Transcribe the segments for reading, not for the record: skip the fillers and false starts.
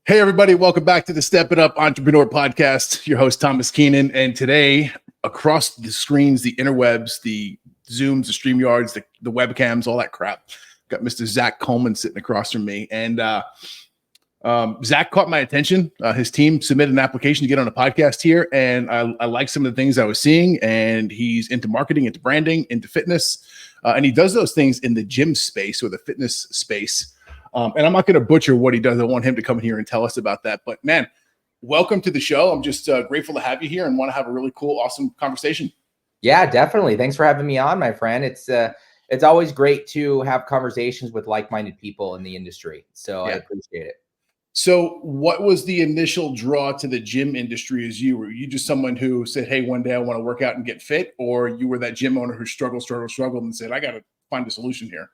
Hey, everybody. Welcome back to the Step It Up Entrepreneur Podcast. Your host, Tomas Keenan. And today, across the screens, the interwebs, the Zooms, the StreamYards, the webcams, all that crap, got Mr. Zach Colman sitting across from me. And Zach caught my attention. His team submitted an application to get on a podcast here. And I like some of the things I was seeing. And he's into marketing, into branding, into fitness. And he does those things in the gym space or the fitness space. And I'm not going to butcher what he does. I want him to come here and tell us about that. But man, welcome to the show. I'm just grateful to have you here and want to have a really cool, awesome conversation. Yeah, definitely. Thanks for having me on, my friend. It's always great to have conversations with like-minded people in the industry. So yeah. I appreciate it. So what was the initial draw to the gym industry as you? Were you just someone who said, hey, one day I want to work out and get fit? Or you were that gym owner who struggled and said, I got to find a solution here?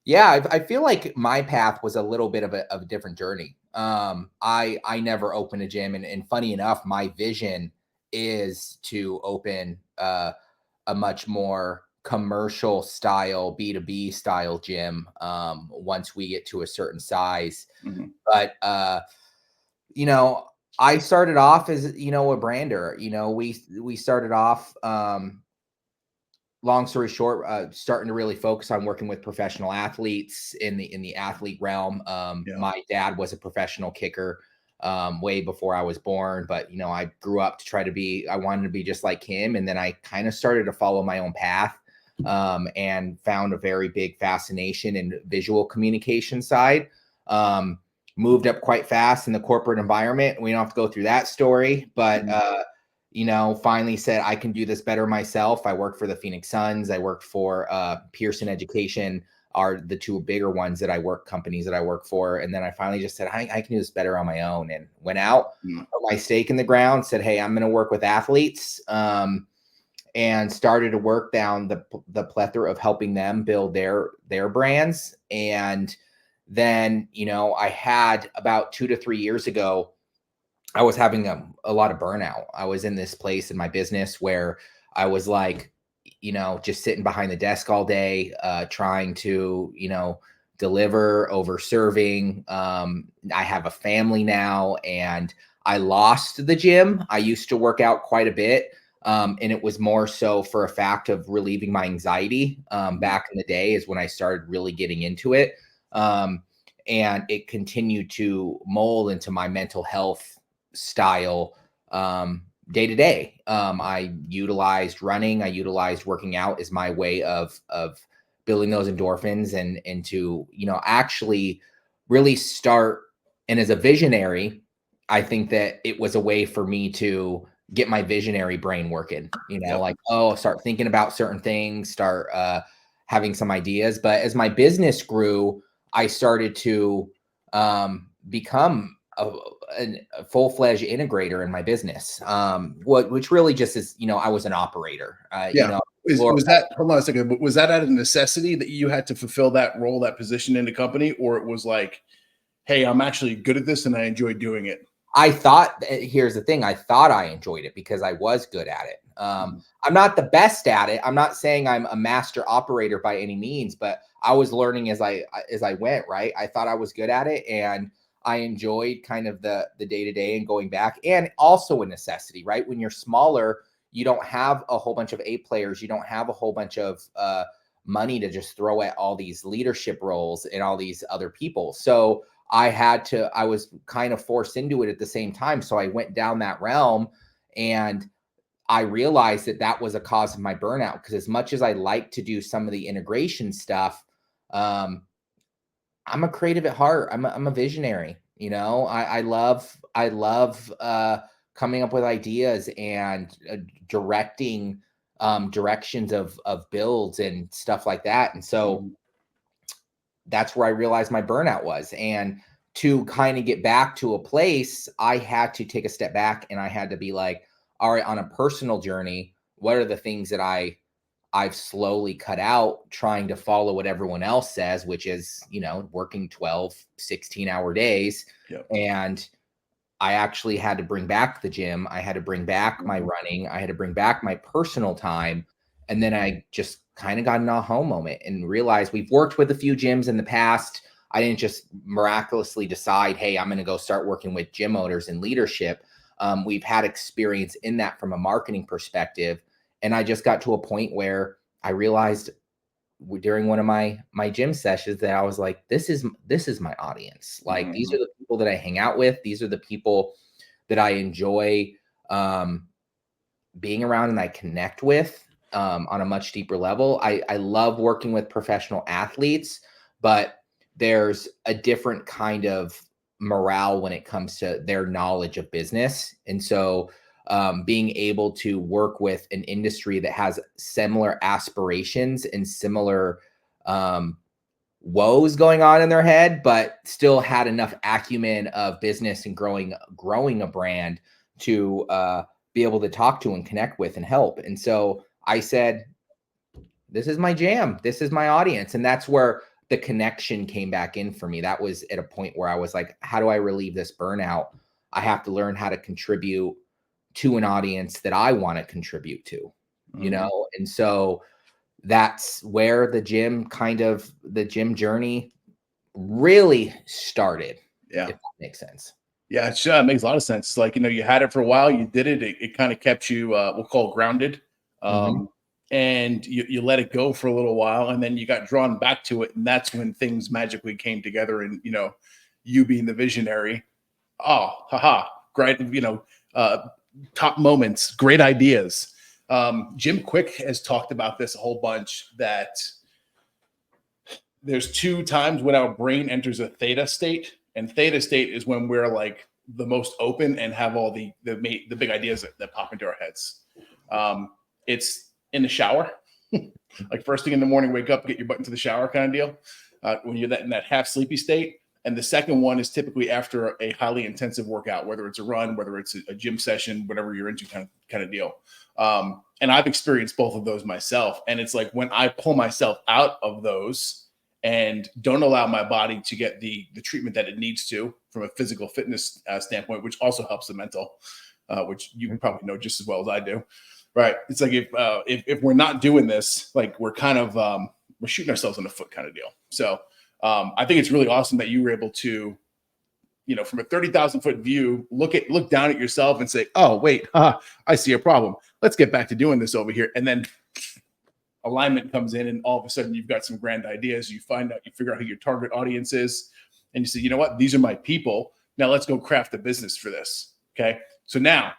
Yeah, I feel like my path was a little bit of a different journey. I never opened a gym, and funny enough, my vision is to open a much more commercial style, B2B style gym once we get to a certain size. Mm-hmm. But I started off as a brander. We started off. Long story short, starting to really focus on working with professional athletes in the athlete realm. My dad was a professional kicker way before I was born, but I grew up to I wanted to be just like him. And then I kind of started to follow my own path and found a very big fascination in visual communication side. Moved up quite fast in the corporate environment. We don't have to go through that story, but finally said, I can do this better myself. I worked for the Phoenix Suns. I worked for Pearson Education, are the two bigger ones companies that I work for. And then I finally just said, I can do this better on my own, and went out, put my stake in the ground, said, hey, I'm going to work with athletes, and started to work down the plethora of helping them build their brands. And then, I had about 2 to 3 years ago, I was having a lot of burnout. I was in this place in my business where I was like, just sitting behind the desk all day, trying to, deliver, over serving. I have a family now, and I lost the gym. I used to work out quite a bit. And it was more so for a fact of relieving my anxiety. Back in the day is when I started really getting into it. And it continued to mold into my mental health style day to day. I utilized running. I utilized working out as my way of building those endorphins and to actually really start. And as a visionary, I think that it was a way for me to get my visionary brain working. Start thinking about certain things, start having some ideas. But as my business grew, I started to become a full-fledged integrator in my business, which really just is, I was an operator. Was that, hold on a second, was that out of necessity that you had to fulfill that role, that position in the company? Or it was like, hey, I'm actually good at this and I enjoy doing it? Here's the thing. I thought I enjoyed it because I was good at it. I'm not the best at it. I'm not saying I'm a master operator by any means, but I was learning as I went, right? I thought I was good at it, and I enjoyed kind of the day-to-day and going back, and also a necessity, right? When you're smaller, you don't have a whole bunch of A players. You don't have a whole bunch of money to just throw at all these leadership roles and all these other people. So I was kind of forced into it at the same time. So I went down that realm, and I realized that was a cause of my burnout, because as much as I like to do some of the integration stuff, I'm a creative at heart. I'm a visionary. I love coming up with ideas and directing directions of builds and stuff like that. And so that's where I realized my burnout was. And to kind of get back to a place, I had to take a step back, and I had to be like, all right, on a personal journey, what are the things that I've slowly cut out, trying to follow what everyone else says, which is, working 12, 16-hour days. Yep. And I actually had to bring back the gym. I had to bring back my running. I had to bring back my personal time. And then I just kind of got an aha moment and realized we've worked with a few gyms in the past. I didn't just miraculously decide, hey, I'm going to go start working with gym owners and leadership. We've had experience in that from a marketing perspective. And I just got to a point where I realized during one of my gym sessions that I was like, this is my audience. Like, these are the people that I hang out with. These are the people that I enjoy being around and I connect with on a much deeper level. I love working with professional athletes, but there's a different kind of morale when it comes to their knowledge of business. And so being able to work with an industry that has similar aspirations and similar woes going on in their head, but still had enough acumen of business and growing a brand to be able to talk to and connect with and help. And so I said, this is my jam. This is my audience. And that's where the connection came back in for me. That was at a point where I was like, how do I relieve this burnout? I have to learn how to contribute to an audience that I want to contribute to, you know? And so that's where the gym journey really started. Yeah. If that makes sense. Yeah, it makes a lot of sense. It's like, you had it for a while, you did it. It kind of kept you, we'll call grounded. And you let it go for a little while, and then you got drawn back to it. And that's when things magically came together. And, you being the visionary, great, top moments, great ideas. Jim Quick has talked about this a whole bunch, that there's 2 times when our brain enters a theta state, and theta state is when we're like the most open and have all the big ideas that pop into our heads. It's in the shower, like first thing in the morning, wake up, get your butt into the shower kind of deal. When you're in that half sleepy state. And the second one is typically after a highly intensive workout, whether it's a run, whether it's a gym session, whatever you're into kind of deal. And I've experienced both of those myself. And it's like when I pull myself out of those and don't allow my body to get the treatment that it needs to from a physical fitness standpoint, which also helps the mental, which you probably know just as well as I do. Right. It's like if we're not doing this, like we're kind of we're shooting ourselves in the foot kind of deal. So I think it's really awesome that you were able to, from a 30,000 foot view, look down at yourself and say, oh, wait, I see a problem. Let's get back to doing this over here. And then alignment comes in, and all of a sudden you've got some grand ideas. You figure out who your target audience is, and you say, you know what, these are my people. Now let's go craft a business for this. Okay. So now,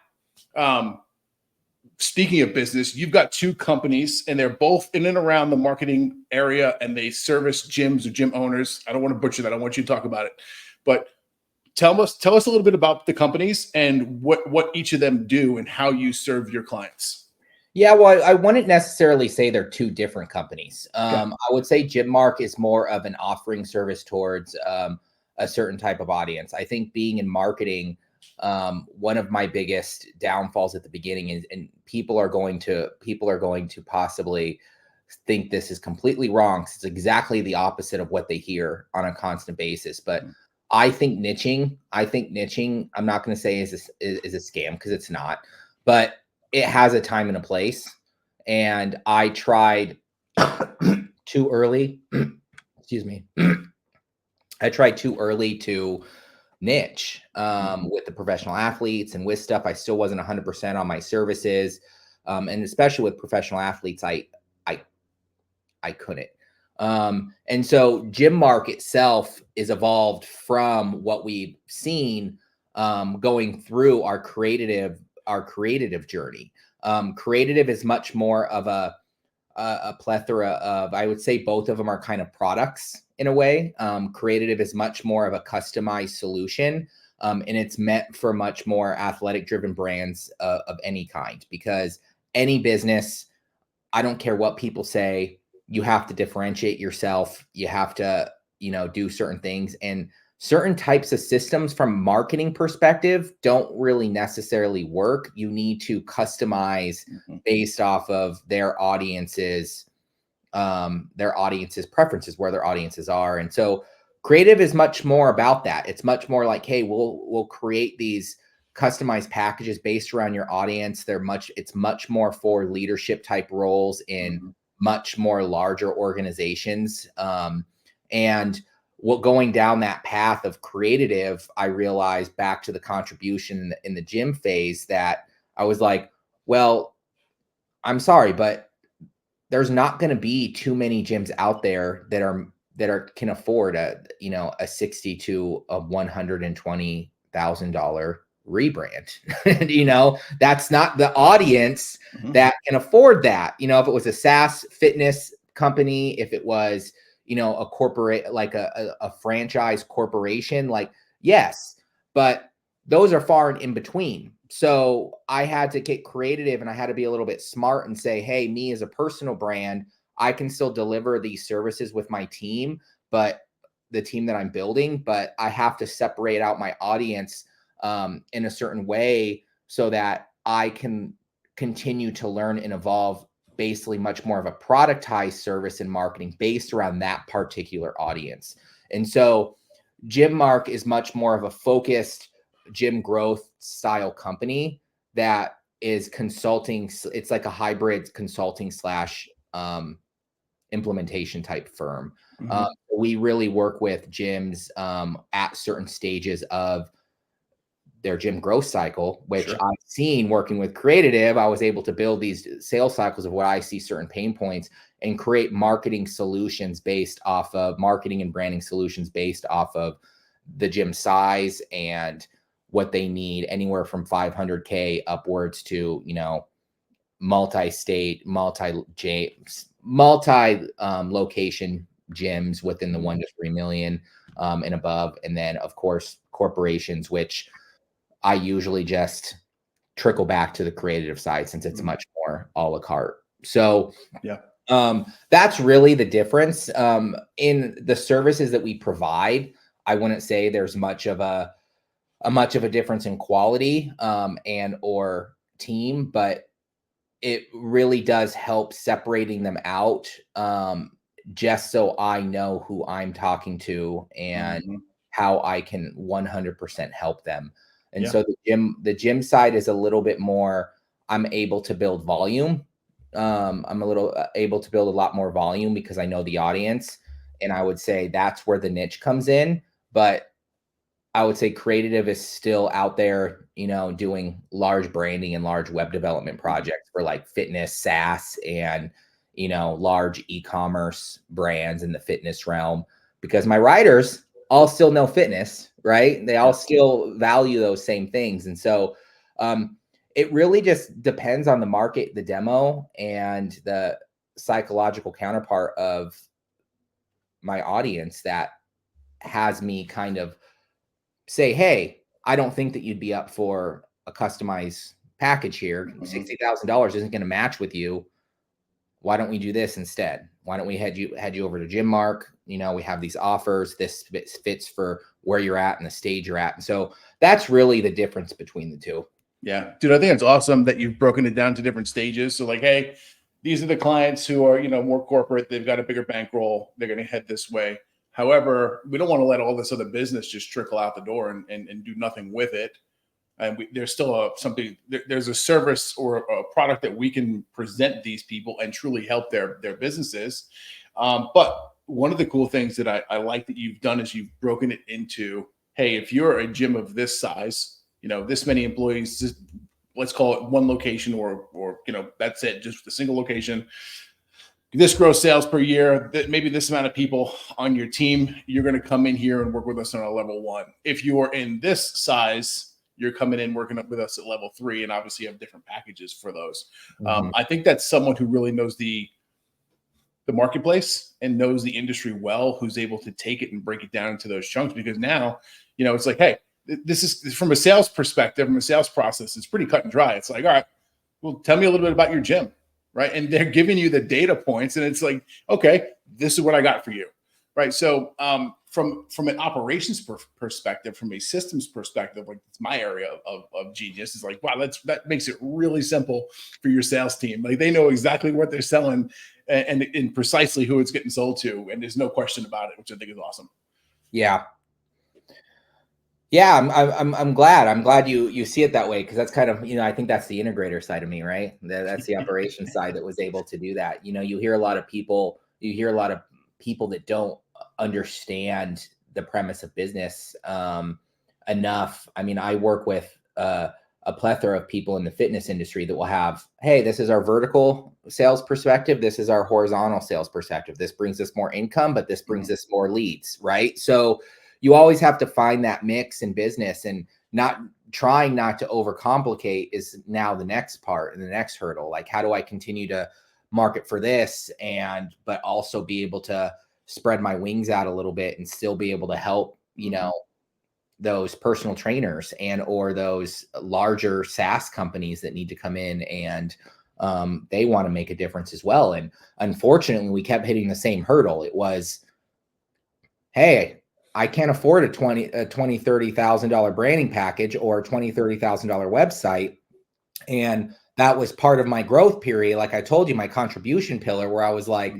speaking of business, you've got 2 companies, and they're both in and around the marketing area, and they service gyms or gym owners. I don't want to butcher that. I want you to talk about it, but tell us a little bit about the companies and what each of them do and how you serve your clients. Yeah, well, I wouldn't necessarily say they're 2 different companies. I would say GymMark is more of an offering service towards a certain type of audience. I think being in marketing, one of my biggest downfalls at the beginning is, and people are going to possibly think this is completely wrong, because it's exactly the opposite of what they hear on a constant basis. But I think niching, I'm not going to say is a scam, because it's not, but it has a time and a place. And I tried too early. Excuse me. I tried too early to niche with the professional athletes and with stuff. I still wasn't 100% on my services. And especially with professional athletes, I couldn't. And so GymMark itself is evolved from what we've seen going through our creative journey. Creative is much more of a plethora of, I would say both of them are kind of products in a way. Creative is much more of a customized solution. And it's meant for much more athletic driven brands of any kind, because any business, I don't care what people say, you have to differentiate yourself. You have to, do certain things, and certain types of systems from a marketing perspective don't really necessarily work. You need to customize based off of their audience's preferences, where their audiences are. And so creative is much more about that. It's much more like, hey, we'll create these customized packages based around your audience. It's much more for leadership type roles in much more larger organizations. And going down that path of creative, I realized back to the contribution in the gym phase that I was like, well, I'm sorry, but there's not going to be too many gyms out there that can afford a $60,000 to a $120,000 rebrand. That's not the audience that can afford that. If it was a SaaS fitness company, if it was, a corporate, like a franchise corporation, like, yes, but those are far and in between. So I had to get creative, and I had to be a little bit smart and say, hey, me as a personal brand, I can still deliver these services with my team, but the team that I'm building, but I have to separate out my audience in a certain way so that I can continue to learn and evolve basically much more of a productized service and marketing based around that particular audience. And so Gymmark is much more of a focused gym growth style company that is consulting. It's like a hybrid consulting / implementation type firm. We really work with gyms at certain stages of their gym growth cycle, which I've seen working with creative. I was able to build these sales cycles of what I see certain pain points and create marketing solutions based off of marketing and branding solutions based off of the gym size and what they need, anywhere from 500K upwards to, multi-state, multi-location gyms within the 1 to 3 million and above. And then of course, corporations, which I usually just trickle back to the creative side since it's much more a la carte. So that's really the difference in the services that we provide. I wouldn't say there's much of a difference in quality and or team, but it really does help separating them out just so I know who I'm talking to and how I can 100% help them. And so the gym side is a little bit more, I'm able to build volume. I'm a little able to build a lot more volume because I know the audience. And I would say that's where the niche comes in. But I would say creative is still out there, doing large branding and large web development projects for like fitness, SaaS, and, large e-commerce brands in the fitness realm, because my writers all still know fitness, right? They all still value those same things. And so it really just depends on the market, the demo, and the psychological counterpart of my audience that has me kind of say, hey, I don't think that you'd be up for a customized package here. $60,000 isn't going to match with you. Why don't we do this instead? Why don't we head you over to Gymmark? We have these offers. This fits for where you're at and the stage you're at. And so that's really the difference between the two. Yeah, dude, I think it's awesome that you've broken it down to different stages. So like, hey, these are the clients who are, more corporate. They've got a bigger bankroll. They're going to head this way. However, we don't want to let all this other business just trickle out the door and do nothing with it. And there's still there's a service or a product that we can present these people and truly help their businesses. But one of the cool things that I like that you've done is you've broken it into, hey, if you're a gym of this size, this many employees, let's call it one location or that's it, just a single location. This gross sales per year, maybe this amount of people on your team, you're going to come in here and work with us on a level 1. If you are in this size, you're coming in working up with us at level 3, and obviously you have different packages for those. I think that's someone who really knows the marketplace and knows the industry well, who's able to take it and break it down into those chunks, because now, it's like, hey, this is from a sales perspective, from a sales process, it's pretty cut and dry. It's like, all right, well, tell me a little bit about your gym. Right. And they're giving you the data points, and it's like, okay, this is what I got for you. Right. So from an operations perspective, from a systems perspective, like it's my area of genius, is like, wow, that makes it really simple for your sales team. Like they know exactly what they're selling and precisely who it's getting sold to. And there's no question about it, which I think is awesome. Yeah. Yeah, I'm glad. I'm glad you see it that way, because that's kind of, I think that's the integrator side of me, right? That's the operations side that was able to do that. You hear a lot of people that don't understand the premise of business enough. I mean, I work with a plethora of people in the fitness industry that will have, hey, this is our vertical sales perspective. This is our horizontal sales perspective. This brings us more income, but this brings us more leads, right? So you always have to find that mix in business, and trying not to overcomplicate is now the next part and the next hurdle. Like, how do I continue to market for this but also be able to spread my wings out a little bit and still be able to help, those personal trainers or those larger SaaS companies that need to come in and they want to make a difference as well. And unfortunately, we kept hitting the same hurdle. It was, hey, I can't afford a $20,000-$30,000 branding package or a $20,000-$30,000 website. And that was part of my growth period. Like I told you, my contribution pillar, where I was like,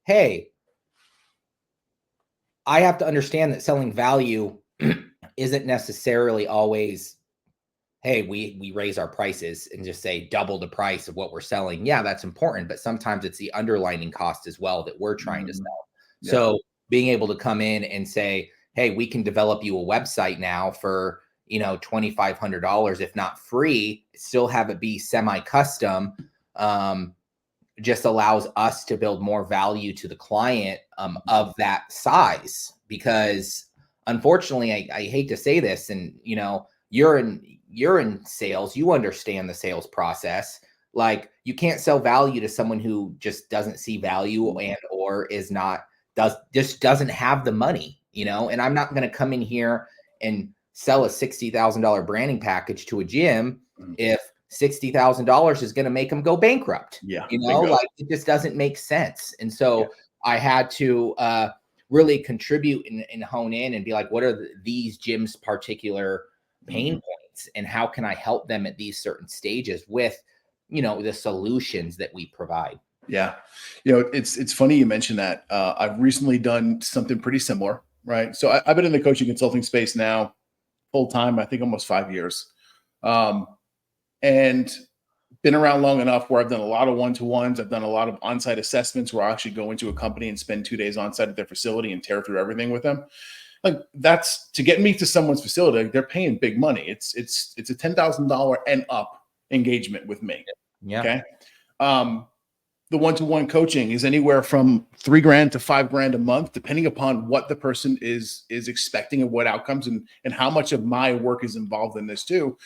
hey, I have to understand that selling value isn't necessarily always, hey, we raise our prices and just say double the price of what we're selling. Yeah, that's important. But sometimes it's the underlining cost as well that we're trying to sell. Yeah. So being able to come in and say, hey, we can develop you a website now for, $2,500, if not free, still have it be semi-custom, just allows us to build more value to the client of that size. Because unfortunately, I hate to say this, and you're in sales, you understand the sales process. Like, you can't sell value to someone who just doesn't see value or doesn't have the money, and I'm not going to come in here and sell a $60,000 branding package to a gym if $60,000 is going to make them go bankrupt. Yeah. Like, it just doesn't make sense. And so I had to really contribute and hone in and be like, what are these gyms' particular pain points, and how can I help them at these certain stages with, the solutions that we provide? Yeah. It's funny you mentioned that. I've recently done something pretty similar, right? So I've been in the coaching consulting space now full time, I think almost 5 years. And been around long enough where I've done a lot of one-to-ones. I've done a lot of on-site assessments where I actually go into a company and spend 2 days on-site at their facility and tear through everything with them. Like, that's to get me to someone's facility. They're paying big money. It's a $10,000 and up engagement with me. Yeah. Okay. The one-to-one coaching is anywhere from $3,000 to $5,000 a month, depending upon what the person is expecting and what outcomes and how much of my work is involved in this too.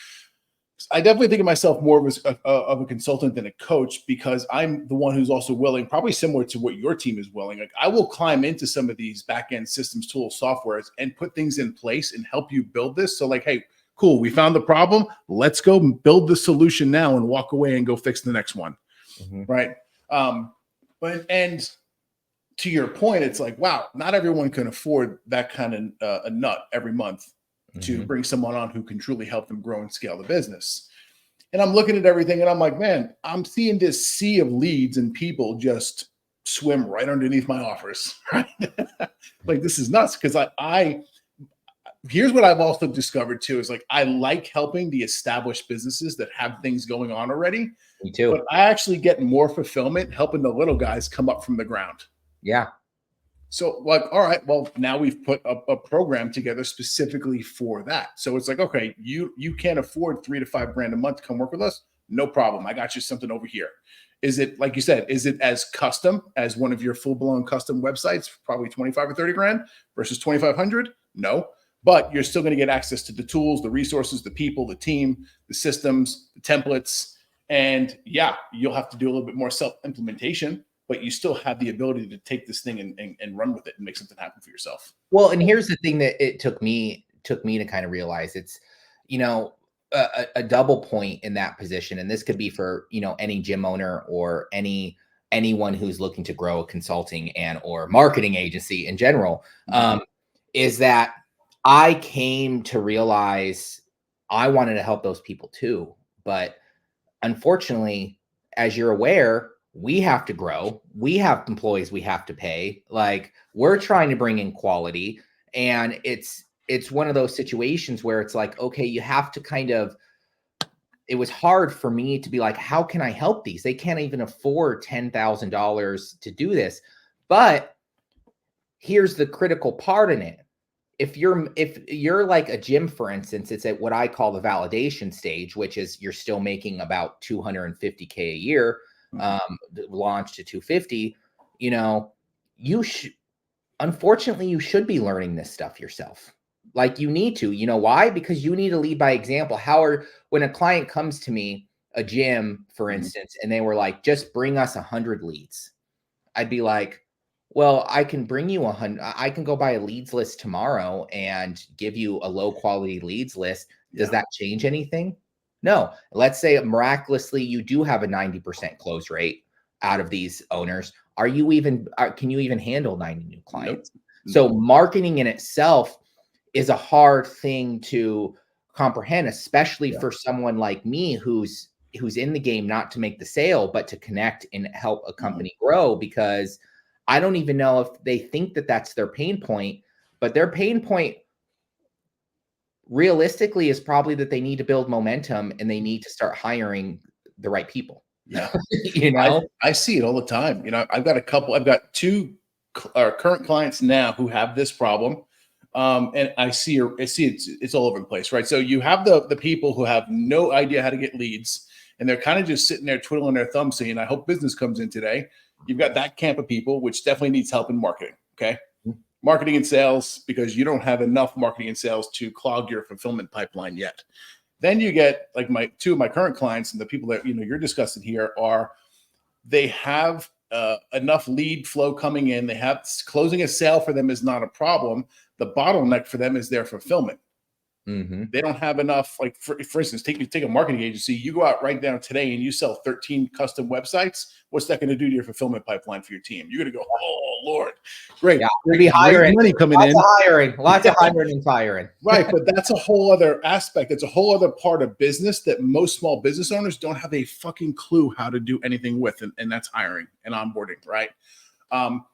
I definitely think of myself more of a consultant than a coach, because I'm the one who's also willing, probably similar to what your team is willing. Like, I will climb into some of these back-end systems, tools, softwares, and put things in place and help you build this. So like, hey, cool, we found the problem. Let's go build the solution now and walk away and go fix the next one. Right. But to your point, it's like, wow, not everyone can afford that kind of a nut every month to bring someone on who can truly help them grow and scale the business. And I'm looking at everything and I'm like, man, I'm seeing this sea of leads and people just swim right underneath my offers. Right? Like, this is nuts. Because here's what I've also discovered too, is like, I like helping the established businesses that have things going on already. Me too. But I actually get more fulfillment helping the little guys come up from the ground. Yeah. So like, all right, well, now we've put a program together specifically for that. So it's like, okay, you can't afford $3,000 to $5,000 a month to come work with us. No problem. I got you something over here. Is it, like you said, is it as custom as one of your full-blown custom websites, probably 25 or 30 grand versus 2,500? No. But you're still going to get access to the tools, the resources, the people, the team, the systems, the templates. And yeah, you'll have to do a little bit more self-implementation, but you still have the ability to take this thing and run with it and make something happen for yourself. Well, and here's the thing that it took me to kind of realize. It's, a double point in that position. And this could be for, any gym owner or anyone who's looking to grow a consulting or marketing agency in general, is that I came to realize I wanted to help those people too. But unfortunately, as you're aware, we have to grow. We have employees we have to pay. Like, we're trying to bring in quality. And it's one of those situations where it's like, okay, you have to it was hard for me to be like, how can I help these? They can't even afford $10,000 to do this. But here's the critical part in it. If you're like a gym, for instance, it's at what I call the validation stage, which is you're still making about $250K a year, launch to 250, you know, unfortunately, you should be learning this stuff yourself. Like you need to, you know why? Because you need to lead by example. When a client comes to me, a gym, for instance, and they were like, just bring us 100 leads. I'd be like, well, I can bring you 100. I can go buy a leads list tomorrow and give you a low quality leads list. Does that change anything? No. Let's say miraculously you do have a 90% close rate out of these owners. Can you even handle 90 new clients? Nope. So marketing in itself is a hard thing to comprehend, especially for someone like me who's in the game, not to make the sale, but to connect and help a company grow, because I don't even know if they think that that's their pain point, but their pain point realistically is probably that they need to build momentum and they need to start hiring the right people. Yeah. You know, I see it all the time. You know, I've got two current clients now who have this problem. And I see it's all over the place, right? So you have the people who have no idea how to get leads, and they're kind of just sitting there twiddling their thumbs saying, I hope business comes in today. You've got that camp of people, which definitely needs help in marketing. Okay. Marketing and sales, because you don't have enough marketing and sales to clog your fulfillment pipeline yet. Then you get like two of my current clients, and the people that, you know, you're discussing here they have enough lead flow coming in. They have closing a sale for them is not a problem. The bottleneck for them is their fulfillment. They don't have enough. Like for instance, take a marketing agency. You go out right now today and you sell 13 custom websites. What's that going to do to your fulfillment pipeline for your team? You're going to go, oh Lord, great. Yeah, we'll be hiring. Money coming in. Lots of hiring and firing. Right, but that's a whole other aspect. It's a whole other part of business that most small business owners don't have a fucking clue how to do anything with, and that's hiring and onboarding, right?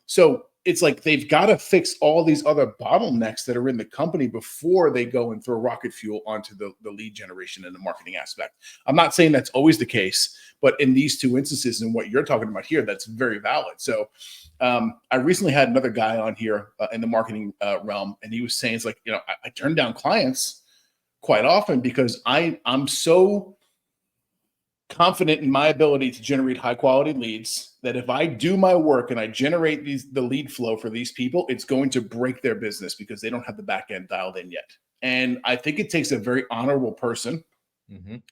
So it's like they've got to fix all these other bottlenecks that are in the company before they go and throw rocket fuel onto the lead generation and the marketing aspect. I'm not saying that's always the case, but in these two instances and what you're talking about here, that's very valid. So I recently had another guy on here in the marketing realm, and he was saying, it's like, you know, I turn down clients quite often because I'm so confident in my ability to generate high quality leads that if I do my work and I generate the lead flow for these people, it's going to break their business because they don't have the back end dialed in yet. And I think it takes a very honorable person,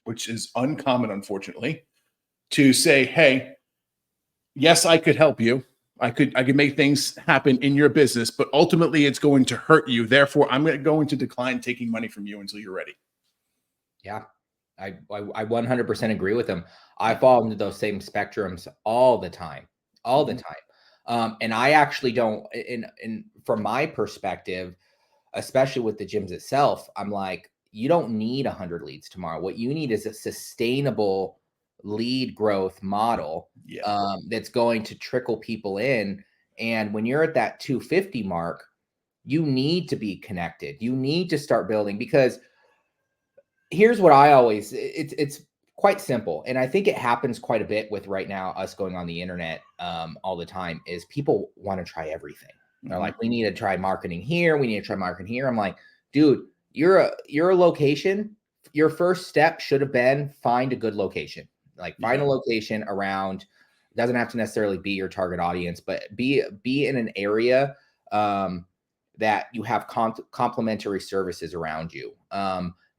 which is uncommon, unfortunately, to say, hey, yes, I could help you. I could make things happen in your business, but ultimately it's going to hurt you. Therefore, I'm going to decline taking money from you until you're ready. Yeah. I 100% agree with them. I fall into those same spectrums all the time. And I actually don't, from my perspective, especially with the gyms itself, I'm like, you don't need 100 leads tomorrow. What you need is a sustainable lead growth model that's going to trickle people in. And when you're at that 250 mark, you need to be connected. You need to start building, because here's what it's quite simple. And I think it happens quite a bit with right now, us going on the internet all the time, is people want to try everything. They're like, we need to try marketing here. We need to try marketing here. I'm like, dude, you're a location. Your first step should have been find a good location. Like find a location around, doesn't have to necessarily be your target audience, but be in an area that you have complementary services around you.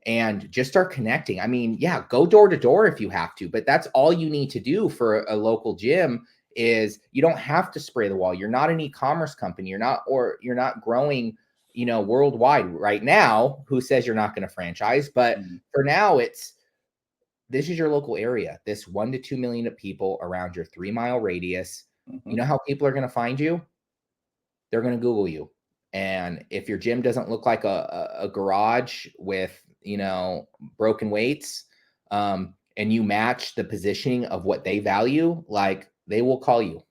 And just start connecting. I mean, yeah, go door to door if you have to, but that's all you need to do for a local gym. Is you don't have to spray the wall. You're not an e-commerce company. You're not growing, you know, worldwide right now. Who says you're not going to franchise? But for now, this is your local area. This 1 to 2 million of people around your 3-mile radius. You know how people are going to find you? They're going to Google you. And if your gym doesn't look like a garage with, you know, broken weights, and you match the positioning of what they value, like they will call you.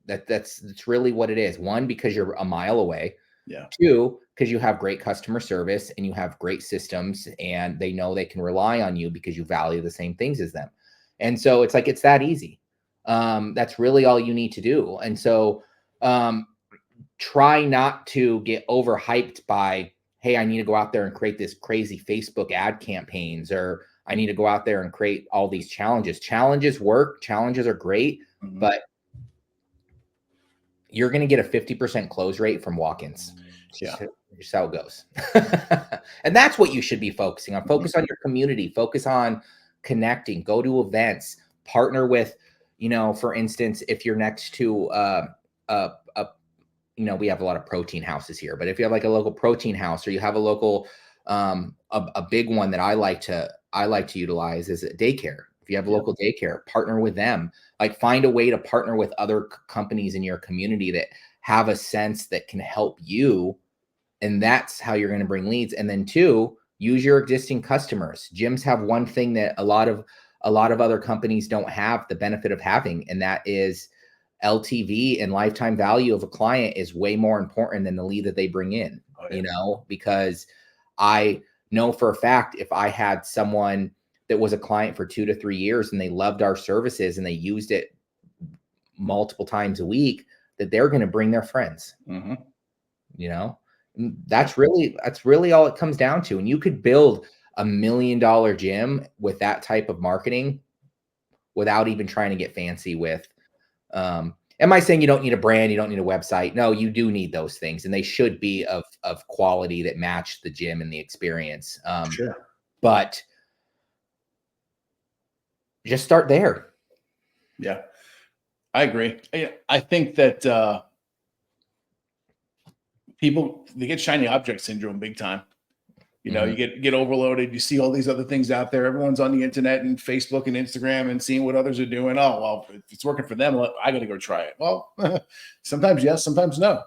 That's really what it is. 1, because you're a mile away. Yeah. 2, because you have great customer service and you have great systems, and they know they can rely on you because you value the same things as them. And so it's like, it's that easy. That's really all you need to do. And so, try not to get overhyped by, hey, I need to go out there and create this crazy Facebook ad campaigns, or I need to go out there and create all these challenges. Challenges work. Challenges are great, but you're going to get a 50% close rate from walk-ins. Yeah. Just how it goes. And that's what you should be focusing on. Focus on your community. Focus on connecting. Go to events. Partner with, for instance, if you're next to we have a lot of protein houses here, but if you have like a local protein house, or you have a local a big one that I like to utilize is a daycare. If you have a local daycare, partner with them. Like, find a way to partner with other companies in your community that have a sense that can help you. And that's how you're going to bring leads. And then 2, use your existing customers. Gyms have one thing that a lot of other companies don't have the benefit of having, and that is LTV, and lifetime value of a client is way more important than the lead that they bring in. Because I know for a fact, if I had someone that was a client for 2 to 3 years and they loved our services and they used it multiple times a week, that they're going to bring their friends. That's really all it comes down to. And you could build $1 million gym with that type of marketing without even trying to get fancy with, am I saying you don't need a brand, you don't need a website? No, you do need those things, and they should be of quality that match the gym and the experience. Sure. But just start there. Yeah, I agree. I think that people, they get shiny object syndrome big time. You get overloaded. You see all these other things out there. Everyone's on the internet and Facebook and Instagram and seeing what others are doing. Oh, well, if it's working for them, I got to go try it. Well, sometimes yes, sometimes no.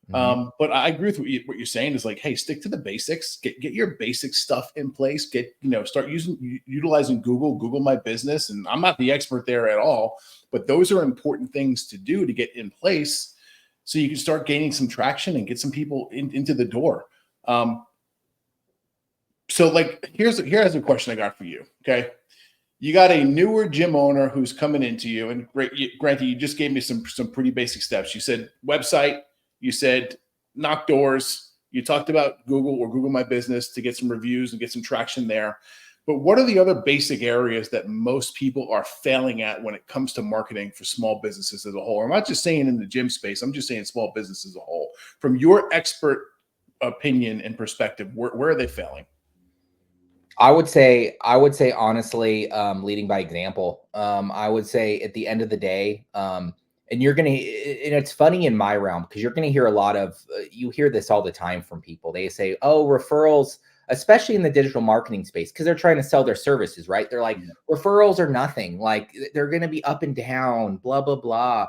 But I agree with what you're saying is like, hey, stick to the basics, get your basic stuff in place, start utilizing Google My Business. And I'm not the expert there at all, but those are important things to do to get in place so you can start gaining some traction and get some people into the door. So like, here's a question I got for you. Okay. You got a newer gym owner who's coming into you, and granted, you just gave me some pretty basic steps. You said website, you said knock doors, you talked about Google or Google My Business to get some reviews and get some traction there. But what are the other basic areas that most people are failing at when it comes to marketing for small businesses as a whole? I'm not just saying in the gym space, I'm just saying small business as a whole. From your expert opinion and perspective, where are they failing? I would say honestly, leading by example. I would say at the end of the day, and it's funny in my realm, because you're going to hear a lot of, you hear this all the time from people. They say, oh, referrals, especially in the digital marketing space, because they're trying to sell their services, right? They're like, referrals are nothing. Like, they're going to be up and down, blah, blah, blah.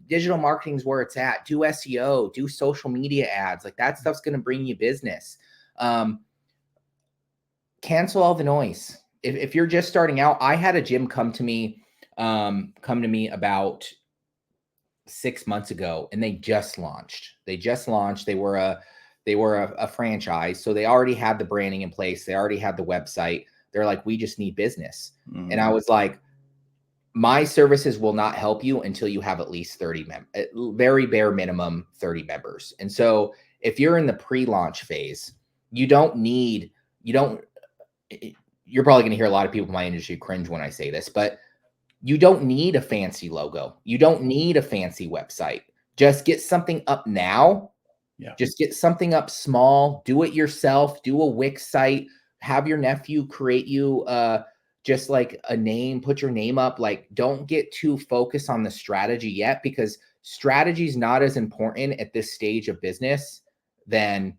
Digital marketing is where it's at. Do SEO, do social media ads. Like, that stuff's going to bring you business. Cancel all the noise. If you're just starting out, I had a gym come to me about 6 months ago, and they just launched. They were a franchise. So they already had the branding in place. They already had the website. They're like, we just need business. And I was like, my services will not help you until you have at least 30 members, very bare minimum 30 members. And so if you're in the pre-launch phase, you're probably going to hear a lot of people in my industry cringe when I say this, but you don't need a fancy logo. You don't need a fancy website. Just get something up now. Yeah. Just get something up small. Do it yourself. Do a Wix site. Have your nephew create you just like a name. Put your name up. Like, don't get too focused on the strategy yet, because strategy is not as important at this stage of business than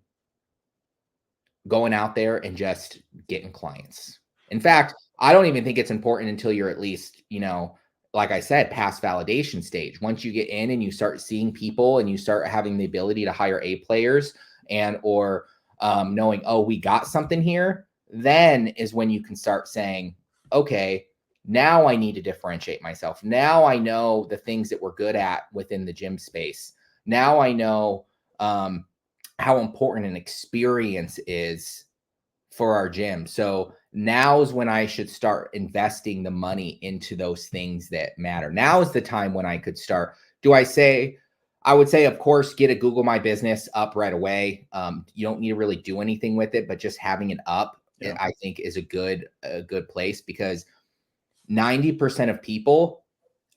going out there and just getting clients. In fact, I don't even think it's important until you're at least, like I said, past validation stage. Once you get in and you start seeing people and you start having the ability to hire A players or knowing, oh, we got something here, then is when you can start saying, okay, now I need to differentiate myself. Now I know the things that we're good at within the gym space. Now I know how important an experience is for our gym. So now is when I should start investing the money into those things that matter. Now is the time when I could start. Do I say I would say, of course, get a Google My Business up right away. You don't need to really do anything with it, but just having it up, I think, is a good place, because 90% of people,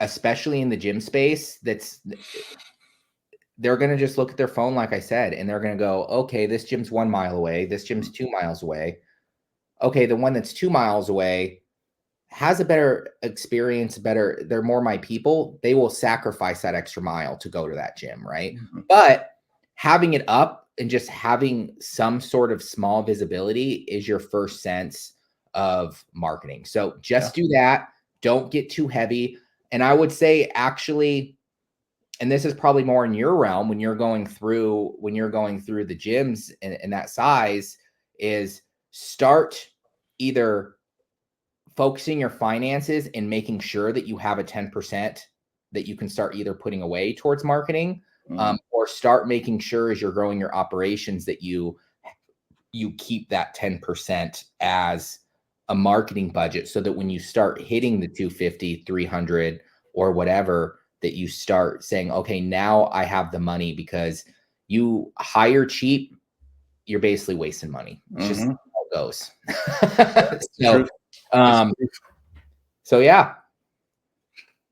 especially in the gym space, they're going to just look at their phone, like I said, and they're going to go, okay, this gym's 1 mile away. This gym's 2 miles away. Okay, the one that's 2 miles away has a better experience, they're more my people. They will sacrifice that extra mile to go to that gym, right? Mm-hmm. But having it up and just having some sort of small visibility is your first sense of marketing. So just do that. Don't get too heavy. And I would say, actually, and this is probably more in your realm when you're going through the gyms and that size, is start either focusing your finances and making sure that you have a 10% that you can start either putting away towards marketing, or start making sure, as you're growing your operations, that you keep that 10% as a marketing budget, so that when you start hitting the 250, 300 or whatever, that you start saying, okay, now I have the money. Because you hire cheap, you're basically wasting money. It's just how it goes. So yeah.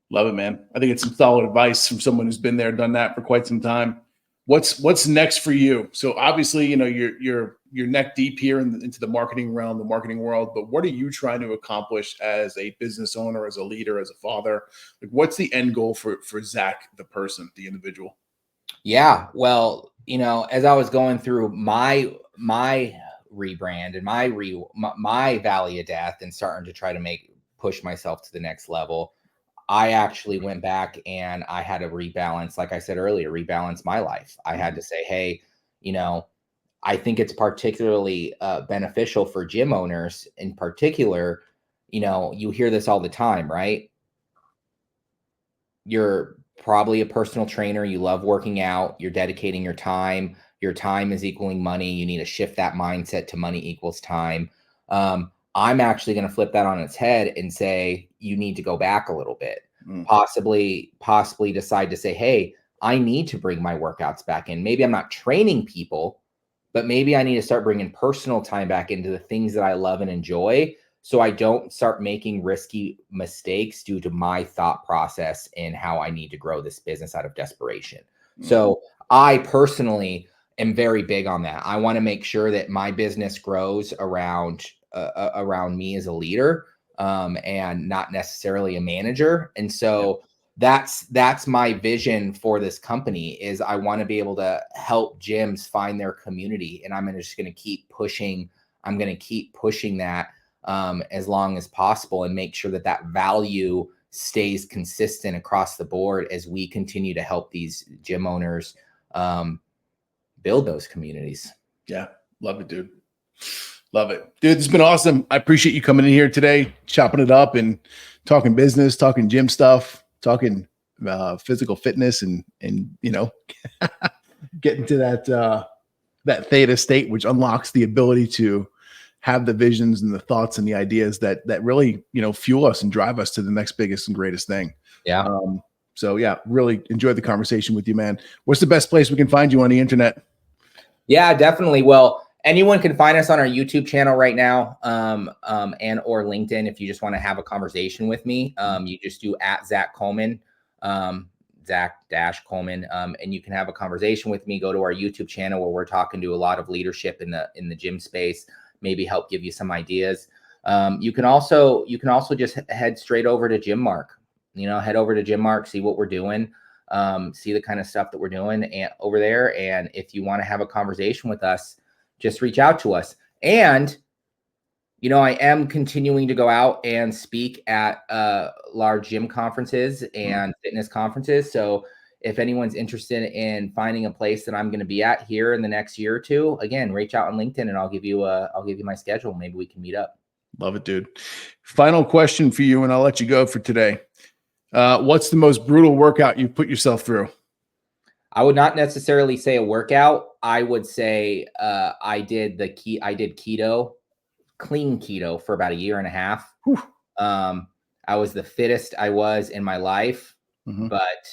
Love it, man. I think it's some solid advice from someone who's been there, done that for quite some time. What's next for you? So obviously, you're neck deep here into the marketing realm, the marketing world, but what are you trying to accomplish as a business owner, as a leader, as a father? Like, what's the end goal for Zach, the person, the individual? Yeah. Well, as I was going through my rebrand and my valley of death and starting to try to push myself to the next level, I actually went back and I had to rebalance, like I said earlier, rebalance my life. I had to say, hey, I think it's particularly beneficial for gym owners in particular. You hear this all the time, right? You're probably a personal trainer. You love working out. You're dedicating your time. Your time is equaling money. You need to shift that mindset to money equals time. I'm actually going to flip that on its head and say, you need to go back a little bit, possibly decide to say, hey, I need to bring my workouts back in. Maybe I'm not training people, but maybe I need to start bringing personal time back into the things that I love and enjoy, so I don't start making risky mistakes due to my thought process and how I need to grow this business out of desperation. So I personally am very big on that. I want to make sure that my business grows around me as a leader, and not necessarily a manager. And so that's my vision for this company, is I want to be able to help gyms find their community. And I'm just going to keep pushing. I'm going to keep pushing that as long as possible, and make sure that value stays consistent across the board as we continue to help these gym owners build those communities. Yeah. Love it, dude. Love it. Dude, it's been awesome. I appreciate you coming in here today, chopping it up and talking business, talking gym stuff, talking physical fitness, and getting to that theta state, which unlocks the ability to have the visions and the thoughts and the ideas that really, fuel us and drive us to the next biggest and greatest thing. Yeah. So yeah, really enjoyed the conversation with you, man. What's the best place we can find you on the internet? Yeah, definitely. Well, anyone can find us on our YouTube channel right now, and or LinkedIn. If you just want to have a conversation with me, you just do @Zach Colman, Zach-Colman, and you can have a conversation with me. Go to our YouTube channel, where we're talking to a lot of leadership in the gym space, maybe help give you some ideas. You can also just head straight over to GymMark. Head over to GymMark, see what we're doing. See the kind of stuff that we're doing over there. And if you want to have a conversation with us, just reach out to us. And, I am continuing to go out and speak at large gym conferences and fitness conferences. So if anyone's interested in finding a place that I'm going to be at here in the next year or two, again, reach out on LinkedIn and I'll give you my schedule. Maybe we can meet up. Love it, dude. Final question for you, and I'll let you go for today. What's the most brutal workout you've put yourself through? I would not necessarily say a workout. I would say I did keto, clean keto, for about 1.5 years. I was the fittest I was in my life, but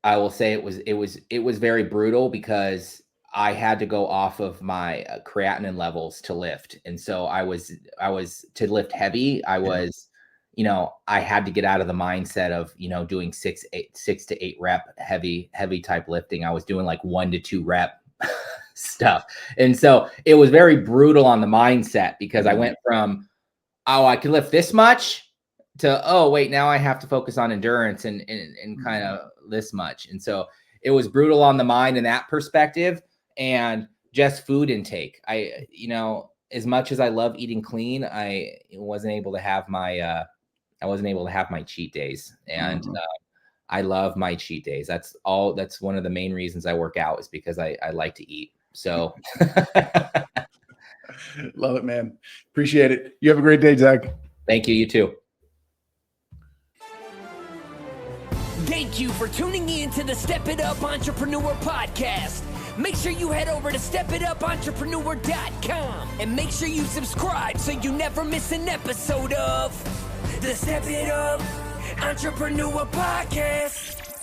I will say it was very brutal because I had to go off of my creatinine levels to lift. And so I was to lift heavy. I was, I had to get out of the mindset of, doing 6 to 8 rep heavy type lifting. I was doing like 1 to 2 rep stuff. And so it was very brutal on the mindset because I went from, oh, I could lift this much to, oh, wait, now I have to focus on endurance and kind of this much. And so it was brutal on the mind in that perspective. And just food intake. As much as I love eating clean, I wasn't able to have my cheat days. And I love my cheat days. That's one of the main reasons I work out, is because I like to eat. So love it, man. Appreciate it. You have a great day, Zach. Thank you. You too. Thank you for tuning in to the Step It Up Entrepreneur Podcast. Make sure you head over to stepitupentrepreneur.com and make sure you subscribe so you never miss an episode of the Step It Up Entrepreneur Podcast.